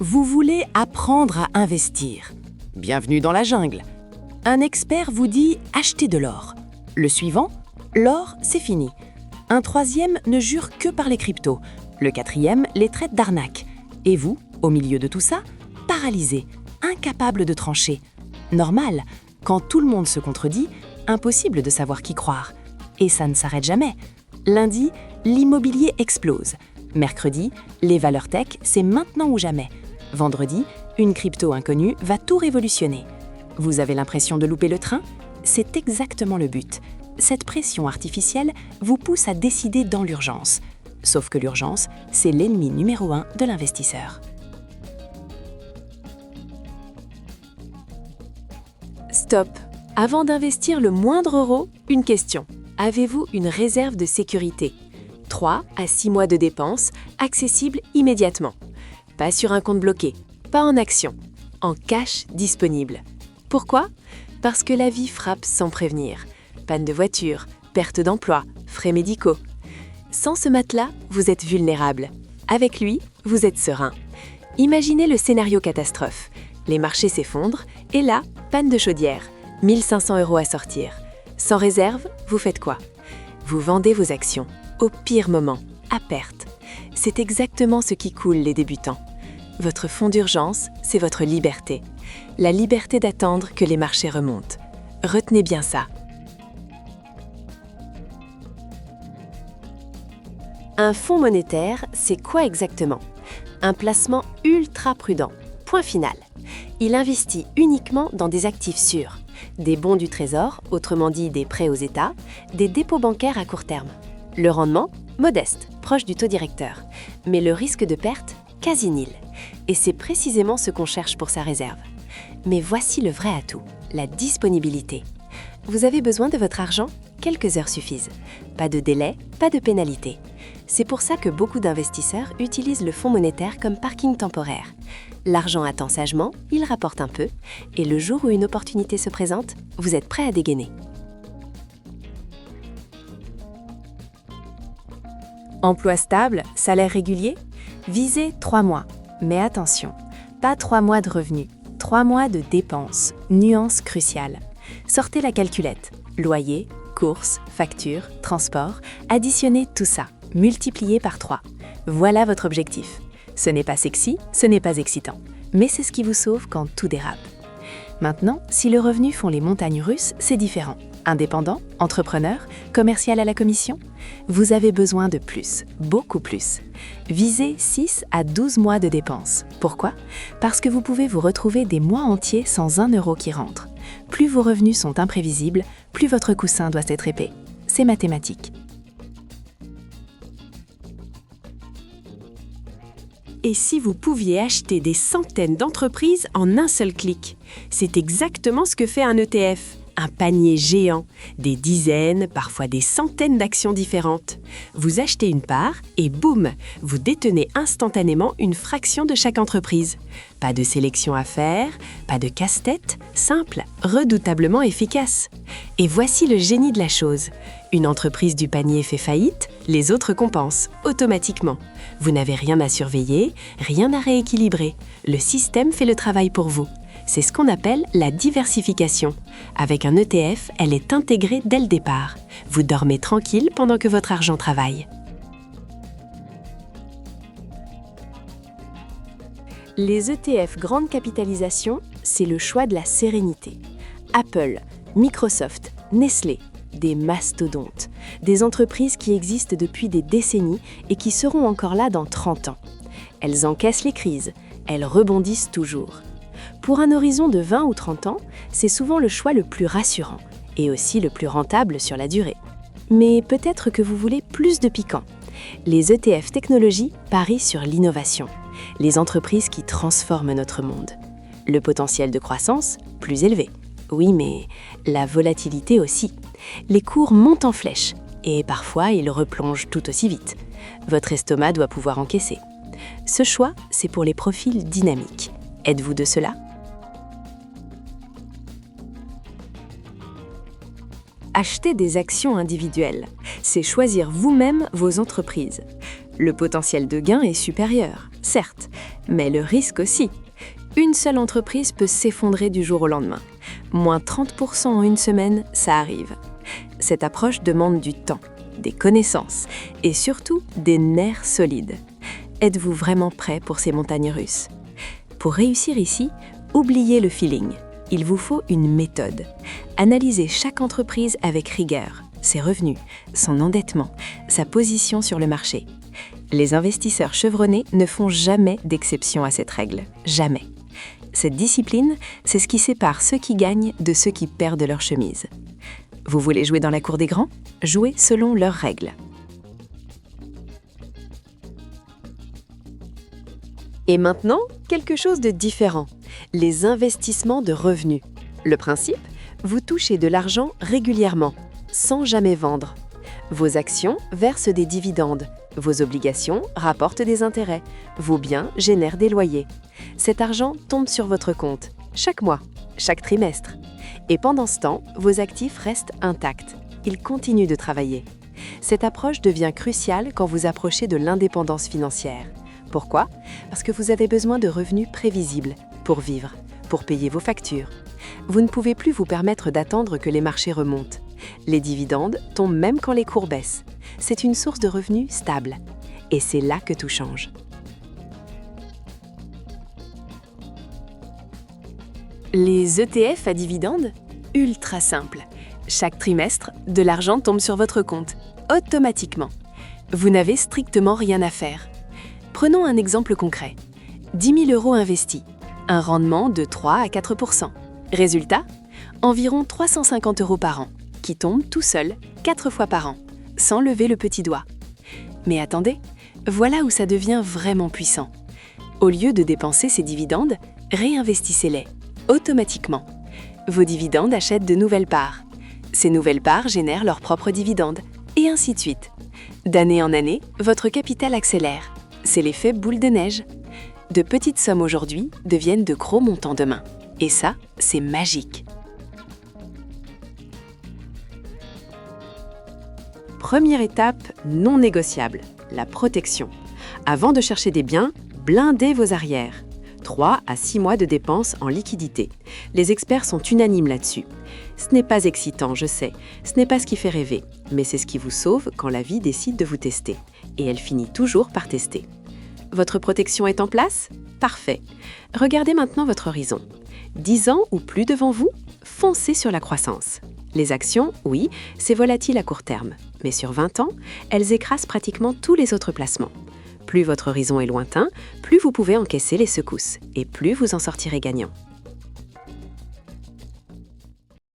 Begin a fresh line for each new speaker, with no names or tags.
Vous voulez apprendre à investir. Bienvenue dans la jungle. Un expert vous dit « achetez de l'or ». Le suivant, l'or, c'est fini. Un troisième ne jure que par les cryptos. Le quatrième les traite d'arnaque. Et vous, au milieu de tout ça, paralysé, incapable de trancher. Normal, quand tout le monde se contredit, impossible de savoir qui croire. Et ça ne s'arrête jamais. Lundi, l'immobilier explose. Mercredi, les valeurs tech, c'est maintenant ou jamais. Vendredi, une crypto inconnue va tout révolutionner. Vous avez l'impression de louper le train? C'est exactement le but. Cette pression artificielle vous pousse à décider dans l'urgence. Sauf que l'urgence, c'est l'ennemi numéro 1 de l'investisseur.
Stop! Avant d'investir le moindre euro, une question. Avez-vous une réserve de sécurité? 3 à 6 mois de dépenses, accessibles immédiatement. Pas sur un compte bloqué, pas en action, en cash disponible. Pourquoi? Parce que la vie frappe sans prévenir. Panne de voiture, perte d'emploi, frais médicaux. Sans ce matelas, vous êtes vulnérable. Avec lui, vous êtes serein. Imaginez le scénario catastrophe. Les marchés s'effondrent et là, panne de chaudière. 1 500 € à sortir. Sans réserve, vous faites quoi? Vous vendez vos actions, au pire moment, à perte. C'est exactement ce qui coule les débutants. Votre fonds d'urgence, c'est votre liberté. La liberté d'attendre que les marchés remontent. Retenez bien ça. Un fonds monétaire, c'est quoi exactement? Un placement ultra prudent. Point final. Il investit uniquement dans des actifs sûrs. Des bons du trésor, autrement dit des prêts aux États, des dépôts bancaires à court terme. Le rendement? Modeste, proche du taux directeur. Mais le risque de perte? Quasi nul. Et c'est précisément ce qu'on cherche pour sa réserve. Mais voici le vrai atout, la disponibilité. Vous avez besoin de votre argent? Quelques heures suffisent. Pas de délai, pas de pénalité. C'est pour ça que beaucoup d'investisseurs utilisent le fonds monétaire comme parking temporaire. L'argent attend sagement, il rapporte un peu, et le jour où une opportunité se présente, vous êtes prêt à dégainer. Emploi stable, salaire régulier? Visez 3 mois. Mais attention, pas 3 mois de revenus, 3 mois de dépenses. Nuance cruciale. Sortez la calculette. Loyer, courses, factures, transport, additionnez tout ça, multipliez par 3. Voilà votre objectif. Ce n'est pas sexy, ce n'est pas excitant, mais c'est ce qui vous sauve quand tout dérape. Maintenant, si le revenu font les montagnes russes, c'est différent. Indépendant, entrepreneur, commercial à la commission? Vous avez besoin de plus, beaucoup plus. Visez 6 à 12 mois de dépenses. Pourquoi? Parce que vous pouvez vous retrouver des mois entiers sans 1 euro qui rentre. Plus vos revenus sont imprévisibles, plus votre coussin doit être épais. C'est mathématique. Et si vous pouviez acheter des centaines d'entreprises en un seul clic? C'est exactement ce que fait un ETF. Un panier géant, des dizaines, parfois des centaines d'actions différentes. Vous achetez une part et boum, vous détenez instantanément une fraction de chaque entreprise. Pas de sélection à faire, pas de casse-tête, simple, redoutablement efficace. Et voici le génie de la chose. Une entreprise du panier fait faillite, les autres compensent, automatiquement. Vous n'avez rien à surveiller, rien à rééquilibrer. Le système fait le travail pour vous. C'est ce qu'on appelle la diversification. Avec un ETF, elle est intégrée dès le départ. Vous dormez tranquille pendant que votre argent travaille. Les ETF grande capitalisation, c'est le choix de la sérénité. Apple, Microsoft, Nestlé, des mastodontes, des entreprises qui existent depuis des décennies et qui seront encore là dans 30 ans. Elles encaissent les crises, elles rebondissent toujours. Pour un horizon de 20 ou 30 ans, c'est souvent le choix le plus rassurant et aussi le plus rentable sur la durée. Mais peut-être que vous voulez plus de piquant. Les ETF technologie parient sur l'innovation, les entreprises qui transforment notre monde. Le potentiel de croissance, plus élevé. Oui, mais la volatilité aussi. Les cours montent en flèche et parfois ils replongent tout aussi vite. Votre estomac doit pouvoir encaisser. Ce choix, c'est pour les profils dynamiques. Êtes-vous de cela? Acheter des actions individuelles, c'est choisir vous-même vos entreprises. Le potentiel de gain est supérieur, certes, mais le risque aussi. Une seule entreprise peut s'effondrer du jour au lendemain. Moins 30% en une semaine, ça arrive. Cette approche demande du temps, des connaissances et surtout des nerfs solides. Êtes-vous vraiment prêt pour ces montagnes russes? Pour réussir ici, oubliez le feeling. Il vous faut une méthode. Analysez chaque entreprise avec rigueur, ses revenus, son endettement, sa position sur le marché. Les investisseurs chevronnés ne font jamais d'exception à cette règle. Jamais. Cette discipline, c'est ce qui sépare ceux qui gagnent de ceux qui perdent leur chemise. Vous voulez jouer dans la cour des grands? Jouez selon leurs règles. Et maintenant, quelque chose de différent. Les investissements de revenus. Le principe? Vous touchez de l'argent régulièrement, sans jamais vendre. Vos actions versent des dividendes. Vos obligations rapportent des intérêts. Vos biens génèrent des loyers. Cet argent tombe sur votre compte, chaque mois, chaque trimestre. Et pendant ce temps, vos actifs restent intacts. Ils continuent de travailler. Cette approche devient cruciale quand vous approchez de l'indépendance financière. Pourquoi? Parce que vous avez besoin de revenus prévisibles pour vivre, pour payer vos factures. Vous ne pouvez plus vous permettre d'attendre que les marchés remontent. Les dividendes tombent même quand les cours baissent. C'est une source de revenus stable. Et c'est là que tout change. Les ETF à dividendes? Ultra simple. Chaque trimestre, de l'argent tombe sur votre compte, automatiquement. Vous n'avez strictement rien à faire. Prenons un exemple concret. 10 000 € investis, un rendement de 3 à 4%. Résultat? Environ 350 € par an, qui tombent tout seuls 4 fois par an, sans lever le petit doigt. Mais attendez, voilà où ça devient vraiment puissant. Au lieu de dépenser ces dividendes, réinvestissez-les, automatiquement. Vos dividendes achètent de nouvelles parts. Ces nouvelles parts génèrent leurs propres dividendes, et ainsi de suite. D'année en année, votre capital accélère. C'est l'effet boule de neige. De petites sommes aujourd'hui deviennent de gros montants demain. Et ça, c'est magique. Première étape non négociable, la protection. Avant de chercher des biens, blindez vos arrières. 3 à 6 mois de dépenses en liquidité. Les experts sont unanimes là-dessus. Ce n'est pas excitant, je sais. Ce n'est pas ce qui fait rêver. Mais c'est ce qui vous sauve quand la vie décide de vous tester. Et elle finit toujours par tester. Votre protection est en place? Parfait. Regardez maintenant votre horizon. 10 ans ou plus devant vous? Foncez sur la croissance. Les actions, oui, c'est volatile à court terme. Mais sur 20 ans, elles écrasent pratiquement tous les autres placements. Plus votre horizon est lointain, plus vous pouvez encaisser les secousses et plus vous en sortirez gagnant.